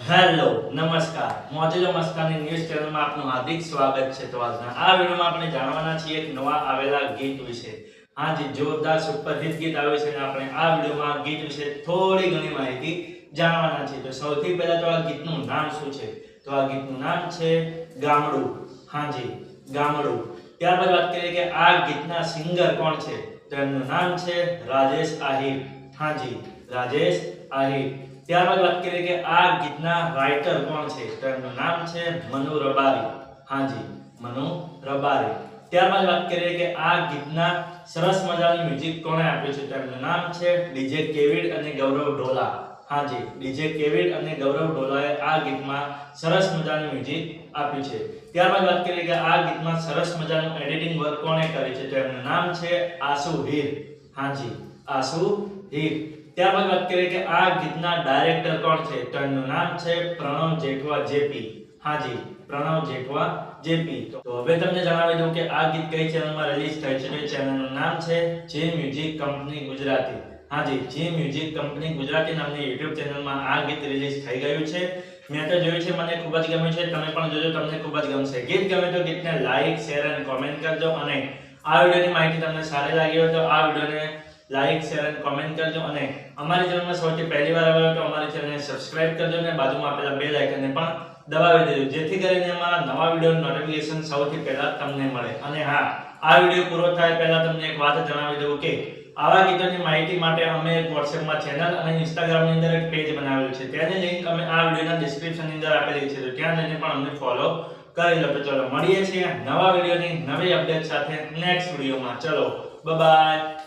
Hello નમસ્કાર મોજીલો મસ્કાની news ચેનલમાં આપનું હાર્દિક સ્વાગત છે। તો આજના આ વિડિયોમાં આપણે જાણવાના છીએ એક નવા આવેલા ગીત વિશે। હાજી જોરદાર સુપરહિટ ગીત આવ્યું છે અને આપણે આ વિડિયોમાં ગીત વિશે થોડી ઘણી માહિતી જાણવાના છીએ। તો સૌથી પહેલા તો આ ગીતનું નામ શું છે? તો આ ગીતનું નામ છે ગામડું। હાજી ગામડું। ત્યારબાદ વાત કરીએ કે આ ગીતના સિંગર કોણ છે? તો એમનું નામ છે રાજેશ આહિર। હાજી રાજેશ આહિર। ત્યારબાદ વાત કરીએ કે આ ગીતના રાઇટર કોણ છે? તો એમનું નામ છે મનુ રબારી। હાજી મનુ રબારી। ત્યારબાદ વાત કરીએ કે આ ગીતના સરસ મજાની મ્યુઝિક કોણે આપ્યું છે? તો એમનું નામ છે ડીજે કેવિડ અને ગૌરવ ઢોલા। હાજી ડીજે કેવિડ અને ગૌરવ ઢોલાએ આ ગીતમાં સરસ મજાનું મ્યુઝિક આપ્યું છે। ત્યારબાદ વાત કરીએ કે આ ગીતમાં સરસ મજાનું એડિટિંગ વર્ક કોણે કર્યું છે? તો એમનું નામ છે આસુ હીર। હાજી આસુ હીર। ત્યારબાદ વાત કરીએ કે આ ગીતના ડાયરેક્ટર કોણ છે? તો એમનું નામ છે પ્રણવ જેઠવા જેપી। હાજી પ્રણવ જેઠવા જેપી। તો હવે તમને જણાવી દઉં કે આ ગીત કઈ ચેનલમાં રિલીઝ થયું છે? તો ચેનલનું નામ છે જે મ્યુઝિક કંપની ગુજરાતી। હાજી જે મ્યુઝિક કંપની ગુજરાતી નામની YouTube ચેનલમાં આ ગીત રિલીઝ થઈ ગયું છે। મેં તો જોયું છે, મને ખૂબ જ ગમ્યું છે। તમે પણ જોજો, તમને ખૂબ જ ગમશે। ગીત ગમે તો ગીતને લાઈક શેર અને કોમેન્ટ કરજો અને આ વિડિયોની માહિતી તમને સારી લાગી હોય તો આ વિડિયોને લાઈક શેર અને કોમેન્ટ કરજો અને અમારી ચેનલમાં સૌથી પહેલી વાર આવ્યો તો અમારી ચેનલને સબસ્ક્રાઇબ કરજો અને બાજુમાં આપેલા બેલ આઇકનને પણ દબાવી દેજો જેથી કરીને અમારા નવા વિડિયોનું નોટિફિકેશન સૌથી પહેલા તમને મળે। અને હા, આ વિડિયો પૂરો થાય પહેલા તમને એક વાત જણાવી દઉં કે આવા ગીતોની માહિતી માટે અમે એક WhatsAppમાં ચેનલ અને Instagramની અંદર એક પેજ બનાવેલું છે। તેની લિંક અમે આ વિડિયોના ડિસ્ક્રિપ્શનની અંદર આપેલી છે, તો ત્યાં જઈને પણ અમને ફોલો કરી લો। તો ચલો મળીએ છીએ નવા વિડિયોની નવી અપડેટ સાથે નેક્સ્ટ વિડિયોમાં। ચલો બાય બાય।